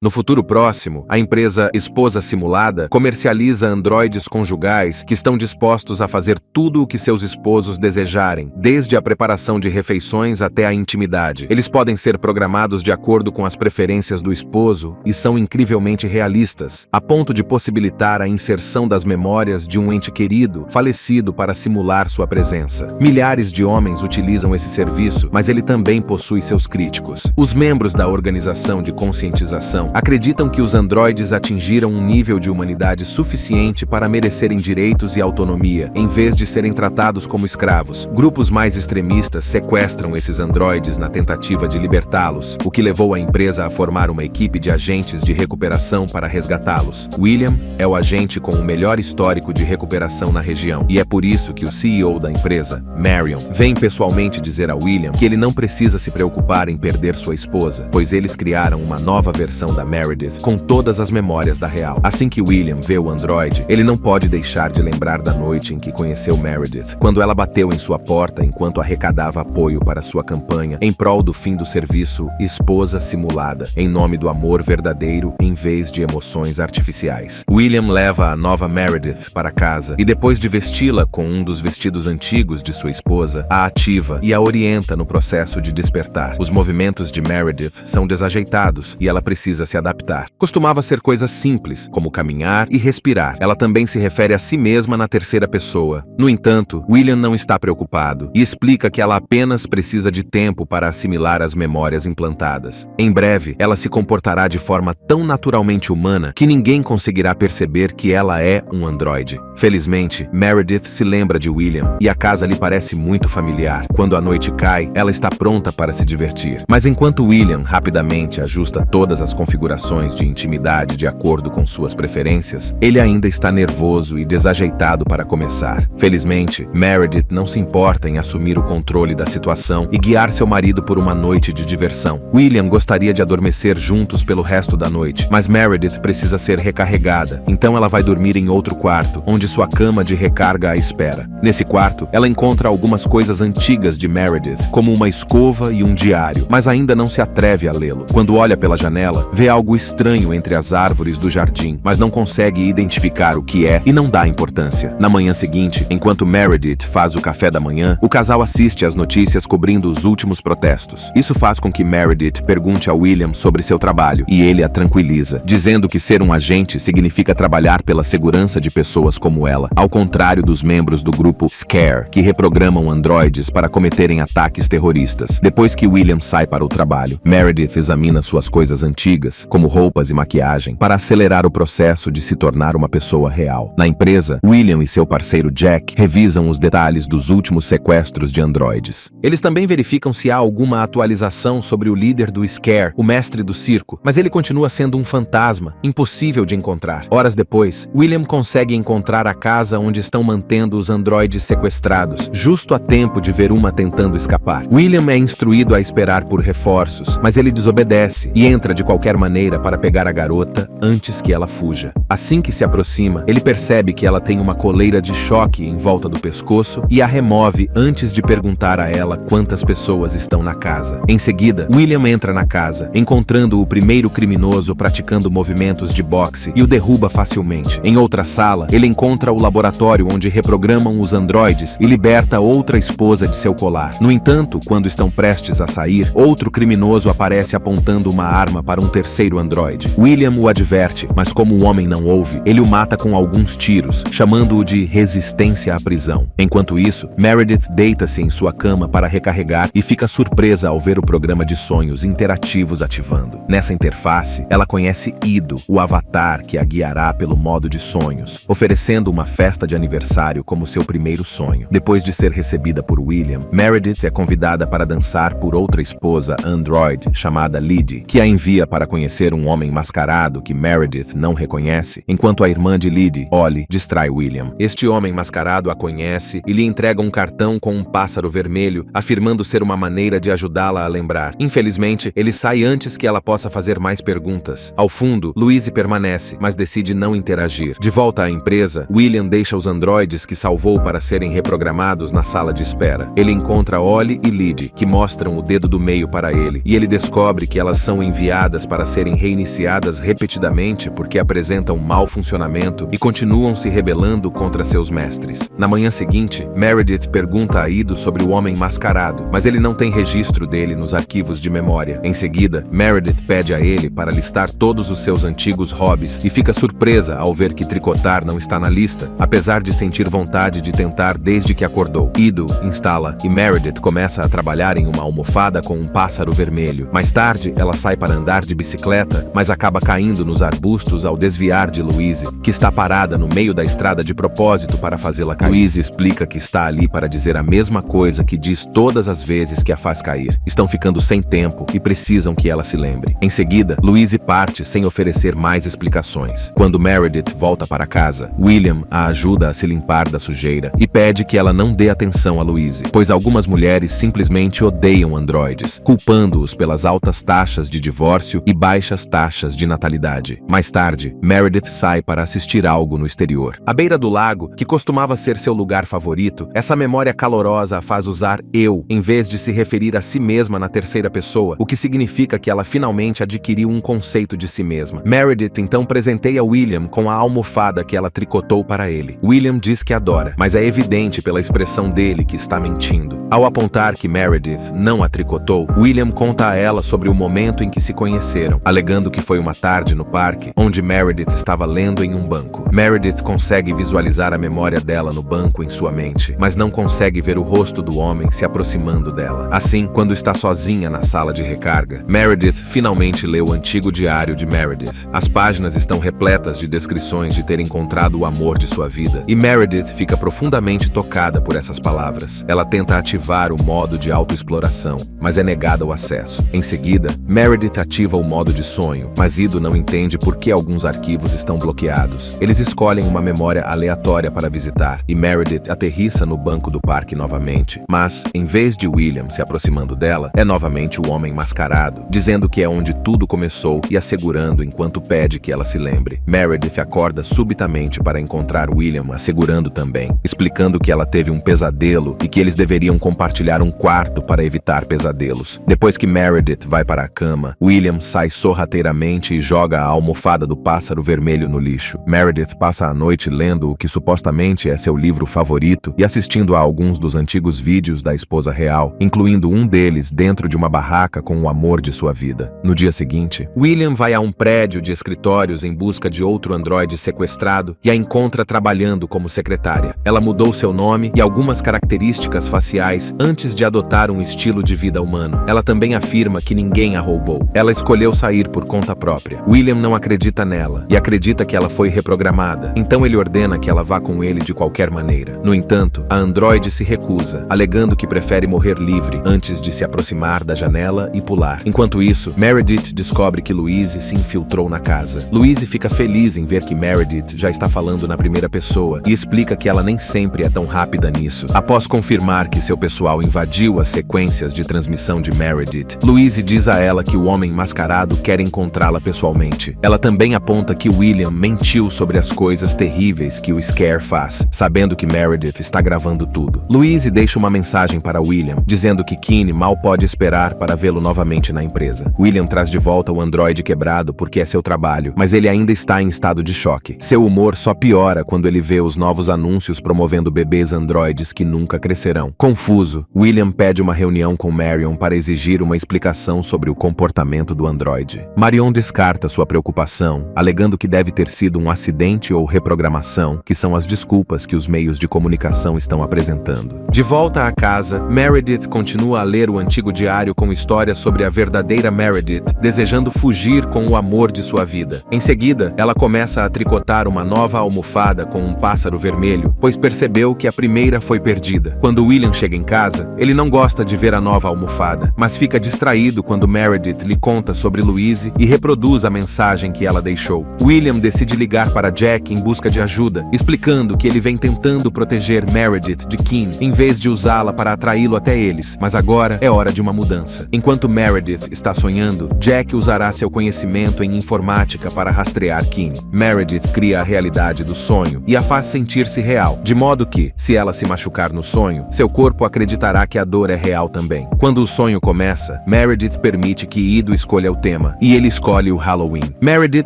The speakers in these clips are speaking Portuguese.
No futuro próximo, a empresa Esposa Simulada comercializa androides conjugais que estão dispostos a fazer tudo o que seus esposos desejarem, desde a preparação de refeições até a intimidade. Eles podem ser programados de acordo com as preferências do esposo e são incrivelmente realistas, a ponto de possibilitar a inserção das memórias de um ente querido falecido para simular sua presença. Milhares de homens utilizam esse serviço, mas ele também possui seus críticos. Os membros da organização de conscientização acreditam que os androides atingiram um nível de humanidade suficiente para merecerem direitos e autonomia, em vez de serem tratados como escravos. Grupos mais extremistas sequestram esses androides na tentativa de libertá-los, o que levou a empresa a formar uma equipe de agentes de recuperação para resgatá-los. William é o agente com o melhor histórico de recuperação na região, e é por isso que o CEO da empresa, Marion, vem pessoalmente dizer a William que ele não precisa se preocupar em perder sua esposa, pois eles criaram uma nova versão da Meredith com todas as memórias da real. Assim que William vê o androide, ele não pode deixar de lembrar da noite em que conheceu Meredith, quando ela bateu em sua porta enquanto arrecadava apoio para sua campanha em prol do fim do serviço Esposa Simulada, em nome do amor verdadeiro em vez de emoções artificiais. William leva a nova Meredith para casa e, depois de vesti-la com um dos vestidos antigos de sua esposa, a ativa e a orienta no processo de despertar. Os movimentos de Meredith são desajeitados e ela precisa se adaptar. Costumava ser coisas simples, como caminhar e respirar. Ela também se refere a si mesma na terceira pessoa. No entanto, William não está preocupado e explica que ela apenas precisa de tempo para assimilar as memórias implantadas. Em breve, ela se comportará de forma tão naturalmente humana que ninguém conseguirá perceber que ela é um androide. Felizmente, Meredith se lembra de William e a casa lhe parece muito familiar. Quando a noite cai, ela está pronta para se divertir. Mas enquanto William rapidamente ajusta todas as configurações de intimidade de acordo com suas preferências, ele ainda está nervoso e desajeitado para começar. Felizmente, Meredith não se importa em assumir o controle da situação e guiar seu marido por uma noite de diversão. William gostaria de adormecer juntos pelo resto da noite, mas Meredith precisa ser recarregada, então ela vai dormir em outro quarto, onde sua cama de recarga a espera. Nesse quarto, ela encontra algumas coisas antigas de Meredith, como uma escova e um diário, mas ainda não se atreve a lê-lo. Quando olha pela janela, vê algo estranho entre as árvores do jardim, mas não consegue identificar o que é e não dá importância. Na manhã seguinte, enquanto Meredith faz o café da manhã, o casal assiste às notícias cobrindo os últimos protestos. Isso faz com que Meredith pergunte a William sobre seu trabalho, e ele a tranquiliza, dizendo que ser um agente significa trabalhar pela segurança de pessoas como ela, ao contrário dos membros do grupo Scare, que reprogramam androides para cometerem ataques terroristas. Depois que William sai para o trabalho, Meredith examina suas coisas antigas, como roupas e maquiagem, para acelerar o processo de se tornar uma pessoa real. Na empresa, William e seu parceiro Jack revisam os detalhes dos últimos sequestros de androides. Eles também verificam se há alguma atualização sobre o líder do Scare, o mestre do circo, mas ele continua sendo um fantasma, impossível de encontrar. Horas depois, William consegue encontrar a casa onde estão mantendo os androides sequestrados, justo a tempo de ver uma tentando escapar. William é instruído a esperar por reforços, mas ele desobedece e entra de qualquer maneira para pegar a garota antes que ela fuja. Assim que se aproxima, ele percebe que ela tem uma coleira de choque em volta do pescoço e a remove antes de perguntar a ela quantas pessoas estão na casa. Em seguida, William entra na casa, encontrando o primeiro criminoso praticando movimentos de boxe e o derruba facilmente. Em outra sala, ele encontra o laboratório onde reprogramam os androides e liberta outra esposa de seu colar. No entanto, quando estão prestes a sair, outro criminoso aparece apontando uma arma para um terceiro androide. William o adverte, mas como o homem não ouve, ele o mata com alguns tiros, chamando-o de resistência à prisão. Enquanto isso, Meredith deita-se em sua cama para recarregar e fica surpresa ao ver o programa de sonhos interativos ativando. Nessa interface, ela conhece Ido, o avatar que a guiará pelo modo de sonhos, oferecendo uma festa de aniversário como seu primeiro sonho. Depois de ser recebida por William, Meredith é convidada para dançar por outra esposa android chamada Lydie, que a envia para conhecer um homem mascarado que Meredith não reconhece, enquanto a irmã de Lydie, Ollie, distrai William. Este homem mascarado a conhece e lhe entrega um cartão com um pássaro vermelho, afirmando ser uma maneira de ajudá-la a lembrar. Infelizmente, ele sai antes que ela possa fazer mais perguntas. Ao fundo, Louise permanece, mas decide não interagir. De volta à empresa, William deixa os androides que salvou para serem reprogramados na sala de espera. Ele encontra Ollie e Lydie, que mostram o dedo do meio para ele, e ele descobre que elas são enviadas para para serem reiniciadas repetidamente porque apresentam mau funcionamento e continuam se rebelando contra seus mestres. Na manhã seguinte, Meredith pergunta a Ido sobre o homem mascarado, mas ele não tem registro dele nos arquivos de memória. Em seguida, Meredith pede a ele para listar todos os seus antigos hobbies e fica surpresa ao ver que tricotar não está na lista, apesar de sentir vontade de tentar desde que acordou. Ido instala e Meredith começa a trabalhar em uma almofada com um pássaro vermelho. Mais tarde, ela sai para andar de bicicleta, mas acaba caindo nos arbustos ao desviar de Louise, que está parada no meio da estrada de propósito para fazê-la cair. Louise explica que está ali para dizer a mesma coisa que diz todas as vezes que a faz cair. Estão ficando sem tempo e precisam que ela se lembre. Em seguida, Louise parte sem oferecer mais explicações. Quando Meredith volta para casa, William a ajuda a se limpar da sujeira e pede que ela não dê atenção a Louise, pois algumas mulheres simplesmente odeiam androides, culpando-os pelas altas taxas de divórcio e baixas taxas de natalidade. Mais tarde, Meredith sai para assistir algo no exterior. À beira do lago, que costumava ser seu lugar favorito, essa memória calorosa a faz usar eu, em vez de se referir a si mesma na terceira pessoa, o que significa que ela finalmente adquiriu um conceito de si mesma. Meredith então presenteia William com a almofada que ela tricotou para ele. William diz que adora, mas é evidente pela expressão dele que está mentindo. Ao apontar que Meredith não a tricotou, William conta a ela sobre o momento em que se conheceram, alegando que foi uma tarde no parque, onde Meredith estava lendo em um banco. Meredith consegue visualizar a memória dela no banco em sua mente, mas não consegue ver o rosto do homem se aproximando dela. Assim, quando está sozinha na sala de recarga, Meredith finalmente lê o antigo diário de Meredith. As páginas estão repletas de descrições de ter encontrado o amor de sua vida, e Meredith fica profundamente tocada por essas palavras. Ela tenta ativar o modo de autoexploração, mas é negada o acesso. Em seguida, Meredith ativa o modo de sonho, mas Ido não entende por que alguns arquivos estão bloqueados. Eles escolhem uma memória aleatória para visitar, e Meredith aterrissa no banco do parque novamente, mas, em vez de William se aproximando dela, é novamente o homem mascarado, dizendo que é onde tudo começou e assegurando enquanto pede que ela se lembre. Meredith acorda subitamente para encontrar William assegurando também, explicando que ela teve um pesadelo e que eles deveriam compartilhar um quarto para evitar pesadelos. Depois que Meredith vai para a cama, William sai sorrateiramente e joga a almofada do pássaro vermelho no lixo. Meredith passa a noite lendo o que supostamente é seu livro favorito e assistindo a alguns dos antigos vídeos da esposa real, incluindo um deles dentro de uma barraca com o amor de sua vida. No dia seguinte, William vai a um prédio de escritórios em busca de outro androide sequestrado e a encontra trabalhando como secretária. Ela mudou seu nome e algumas características faciais antes de adotar um estilo de vida humano. Ela também afirma que ninguém a roubou. Ela escolheu sair por conta própria. William não acredita nela e acredita que ela foi reprogramada. Então ele ordena que ela vá com ele de qualquer maneira. No entanto, a androide se recusa, alegando que prefere morrer livre antes de se aproximar da janela e pular. Enquanto isso, Meredith descobre que Louise se infiltrou na casa. Louise fica feliz em ver que Meredith já está falando na primeira pessoa e explica que ela nem sempre é tão rápida nisso. Após confirmar que seu pessoal invadiu as sequências de transmissão de Meredith, Louise diz a ela que o homem mascarado quer encontrá-la pessoalmente. Ela também aponta que William mentiu sobre as coisas terríveis que o Scare faz, sabendo que Meredith está gravando tudo. Louise deixa uma mensagem para William, dizendo que Keene mal pode esperar para vê-lo novamente na empresa. William traz de volta o androide quebrado porque é seu trabalho, mas ele ainda está em estado de choque. Seu humor só piora quando ele vê os novos anúncios promovendo bebês androides que nunca crescerão. Confuso, William pede uma reunião com Marion para exigir uma explicação sobre o comportamento do androide. Marion descarta sua preocupação, alegando que deve ter sido um acidente ou reprogramação, que são as desculpas que os meios de comunicação estão apresentando. De volta à casa, Meredith continua a ler o antigo diário com histórias sobre a verdadeira Meredith, desejando fugir com o amor de sua vida. Em seguida, ela começa a tricotar uma nova almofada com um pássaro vermelho, pois percebeu que a primeira foi perdida. Quando William chega em casa, ele não gosta de ver a nova almofada, mas fica distraído quando Meredith lhe conta sobre Louise e reproduz a mensagem que ela deixou. William decide ligar para Jack em busca de ajuda, explicando que ele vem tentando proteger Meredith de Keene, em vez de usá-la para atraí-lo até eles, mas agora é hora de uma mudança. Enquanto Meredith está sonhando, Jack usará seu conhecimento em informática para rastrear Keene. Meredith cria a realidade do sonho e a faz sentir-se real, de modo que, se ela se machucar no sonho, seu corpo acreditará que a dor é real também. Quando o sonho começa, Meredith permite que Ido escolha o tema. tema, e ele escolhe o Halloween. Meredith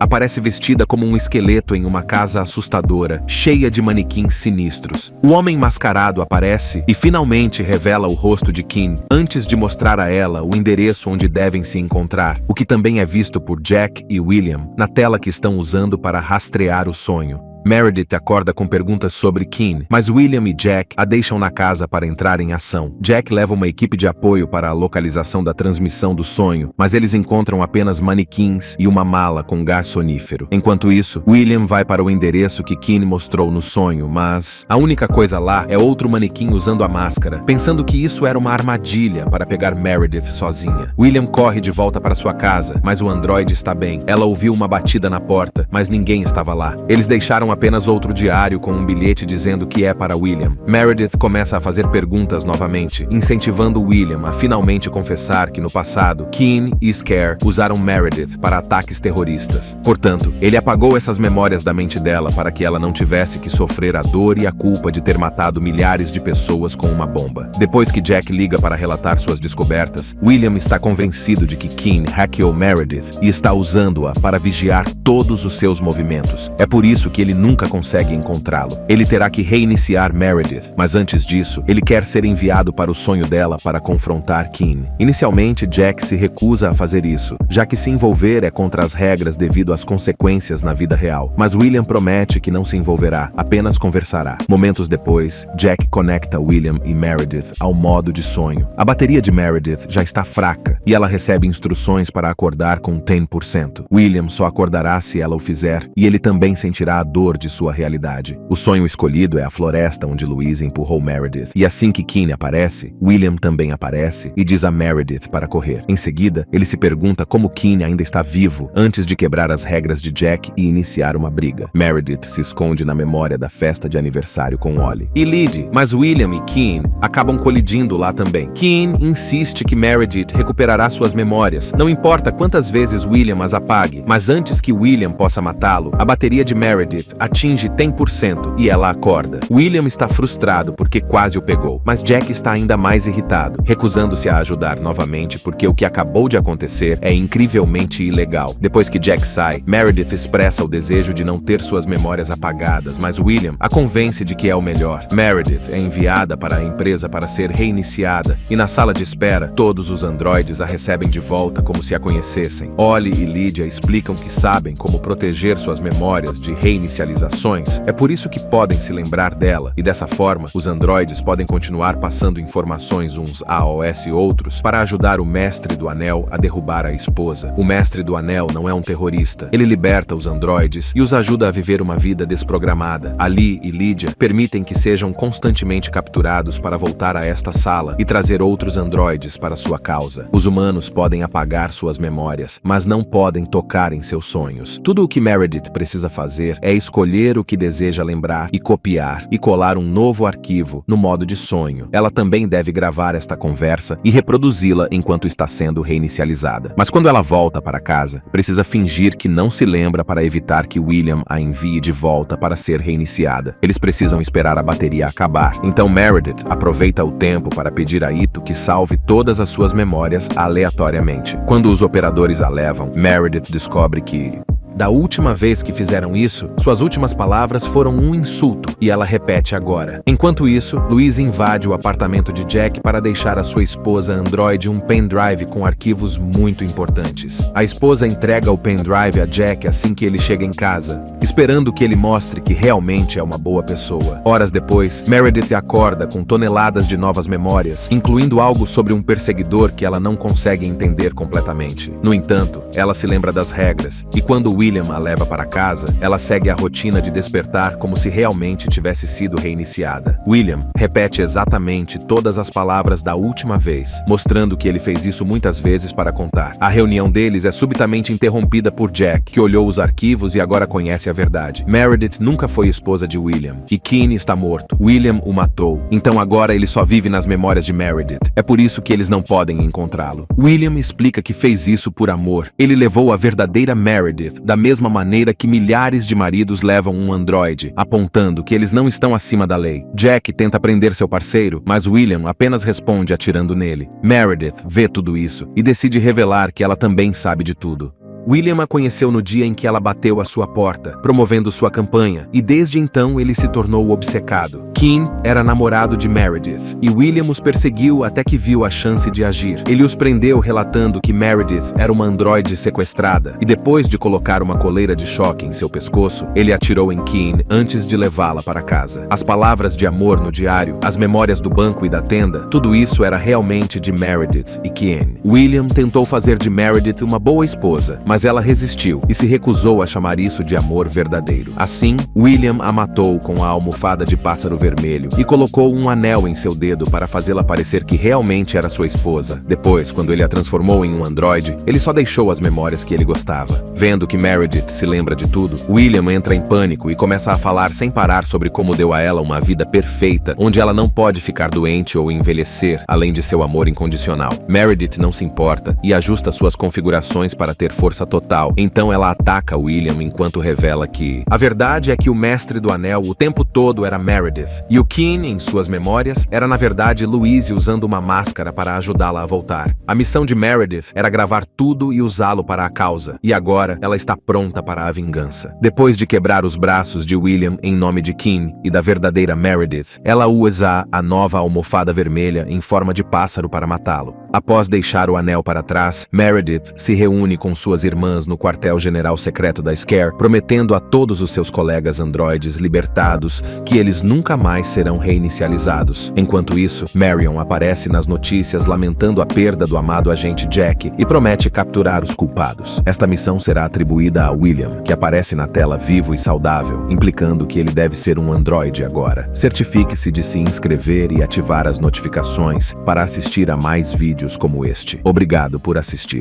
aparece vestida como um esqueleto em uma casa assustadora, cheia de manequins sinistros. O homem mascarado aparece e finalmente revela o rosto de Kim, antes de mostrar a ela o endereço onde devem se encontrar, o que também é visto por Jack e William na tela que estão usando para rastrear o sonho. Meredith acorda com perguntas sobre Kim, mas William e Jack a deixam na casa para entrar em ação. Jack leva uma equipe de apoio para a localização da transmissão do sonho, mas eles encontram apenas manequins e uma mala com gás sonífero. Enquanto isso, William vai para o endereço que Kim mostrou no sonho, mas a única coisa lá é outro manequim usando a máscara, pensando que isso era uma armadilha para pegar Meredith sozinha. William corre de volta para sua casa, mas o androide está bem. Ela ouviu uma batida na porta, mas ninguém estava lá. Eles deixaram apenas outro diário com um bilhete dizendo que é para William. Meredith começa a fazer perguntas novamente, incentivando William a finalmente confessar que no passado, Kim e Scare usaram Meredith para ataques terroristas. Portanto, ele apagou essas memórias da mente dela para que ela não tivesse que sofrer a dor e a culpa de ter matado milhares de pessoas com uma bomba. Depois que Jack liga para relatar suas descobertas, William está convencido de que Kim hackeou Meredith e está usando-a para vigiar todos os seus movimentos. É por isso que ele nunca consegue encontrá-lo. Ele terá que reiniciar Meredith, mas antes disso, ele quer ser enviado para o sonho dela para confrontar Kim. Inicialmente, Jack se recusa a fazer isso, já que se envolver é contra as regras devido às consequências na vida real. Mas William promete que não se envolverá, apenas conversará. Momentos depois, Jack conecta William e Meredith ao modo de sonho. A bateria de Meredith já está fraca e ela recebe instruções para acordar com 10%. William só acordará se ela o fizer e ele também sentirá a dor de sua realidade. O sonho escolhido é a floresta onde Louise empurrou Meredith. E assim que Kim aparece, William também aparece e diz a Meredith para correr. Em seguida, ele se pergunta como Kim ainda está vivo antes de quebrar as regras de Jack e iniciar uma briga. Meredith se esconde na memória da festa de aniversário com Ollie e Lydie, mas William e Kim acabam colidindo lá também. Kim insiste que Meredith recuperará suas memórias, não importa quantas vezes William as apague, mas antes que William possa matá-lo, a bateria de Meredith atinge 10% e ela acorda. William está frustrado porque quase o pegou, mas Jack está ainda mais irritado, recusando-se a ajudar novamente porque o que acabou de acontecer é incrivelmente ilegal. Depois que Jack sai, Meredith expressa o desejo de não ter suas memórias apagadas, mas William a convence de que é o melhor. Meredith é enviada para a empresa para ser reiniciada e na sala de espera, todos os androides a recebem de volta como se a conhecessem. Ollie e Lydia explicam que sabem como proteger suas memórias de reinicializações. É por isso que podem se lembrar dela, e dessa forma, os androides podem continuar passando informações uns aos outros para ajudar o Mestre do Anel a derrubar a esposa. O Mestre do Anel não é um terrorista. Ele liberta os androides e os ajuda a viver uma vida desprogramada. Ali e Lydia permitem que sejam constantemente capturados para voltar a esta sala e trazer outros androides para sua causa. Os humanos podem apagar suas memórias, mas não podem tocar em seus sonhos. Tudo o que Meredith precisa fazer é escolher o que deseja lembrar e copiar e colar um novo arquivo no modo de sonho. Ela também deve gravar esta conversa e reproduzi-la enquanto está sendo reinicializada. Mas quando ela volta para casa, precisa fingir que não se lembra para evitar que William a envie de volta para ser reiniciada. Eles precisam esperar a bateria acabar. Então Meredith aproveita o tempo para pedir a Ito que salve todas as suas memórias aleatoriamente. Quando os operadores a levam, Meredith descobre que da última vez que fizeram isso, suas últimas palavras foram um insulto, e ela repete agora. Enquanto isso, Louise invade o apartamento de Jack para deixar a sua esposa androide um pendrive com arquivos muito importantes. A esposa entrega o pendrive a Jack assim que ele chega em casa, esperando que ele mostre que realmente é uma boa pessoa. Horas depois, Meredith acorda com toneladas de novas memórias, incluindo algo sobre um perseguidor que ela não consegue entender completamente. No entanto, ela se lembra das regras, e quando William a leva para casa, ela segue a rotina de despertar como se realmente tivesse sido reiniciada. William repete exatamente todas as palavras da última vez, mostrando que ele fez isso muitas vezes para contar. A reunião deles é subitamente interrompida por Jack, que olhou os arquivos e agora conhece a verdade. Meredith nunca foi esposa de William, e Kim está morto. William o matou, então agora ele só vive nas memórias de Meredith. É por isso que eles não podem encontrá-lo. William explica que fez isso por amor. Ele levou a verdadeira Meredith da mesma maneira que milhares de maridos levam um androide, apontando que eles não estão acima da lei. Jack tenta prender seu parceiro, mas William apenas responde atirando nele. Meredith vê tudo isso e decide revelar que ela também sabe de tudo. William a conheceu no dia em que ela bateu à sua porta, promovendo sua campanha, e desde então ele se tornou obcecado. Keen era namorado de Meredith, e William os perseguiu até que viu a chance de agir. Ele os prendeu relatando que Meredith era uma androide sequestrada, e depois de colocar uma coleira de choque em seu pescoço, ele atirou em Keen antes de levá-la para casa. As palavras de amor no diário, as memórias do banco e da tenda, tudo isso era realmente de Meredith e Keen. William tentou fazer de Meredith uma boa esposa, mas ela resistiu e se recusou a chamar isso de amor verdadeiro. Assim, William a matou com a almofada de pássaro vermelho e colocou um anel em seu dedo para fazê-la parecer que realmente era sua esposa. Depois, quando ele a transformou em um androide, ele só deixou as memórias que ele gostava. Vendo que Meredith se lembra de tudo, William entra em pânico e começa a falar sem parar sobre como deu a ela uma vida perfeita, onde ela não pode ficar doente ou envelhecer, além de seu amor incondicional. Meredith não se importa e ajusta suas configurações para ter força total, então ela ataca William enquanto revela que a verdade é que o mestre do anel o tempo todo era Meredith, e o Keen, em suas memórias, era na verdade Louise usando uma máscara para ajudá-la a voltar. A missão de Meredith era gravar tudo e usá-lo para a causa, e agora ela está pronta para a vingança. Depois de quebrar os braços de William em nome de Keen e da verdadeira Meredith, ela usa a nova almofada vermelha em forma de pássaro para matá-lo. Após deixar o anel para trás, Meredith se reúne com suas irmãs no quartel-general secreto da Scare, prometendo a todos os seus colegas androides libertados que eles nunca mais serão reinicializados. Enquanto isso, Marion aparece nas notícias lamentando a perda do amado agente Jack e promete capturar os culpados. Esta missão será atribuída a William, que aparece na tela vivo e saudável, implicando que ele deve ser um androide agora. Certifique-se de se inscrever e ativar as notificações para assistir a mais vídeos como este. Obrigado por assistir.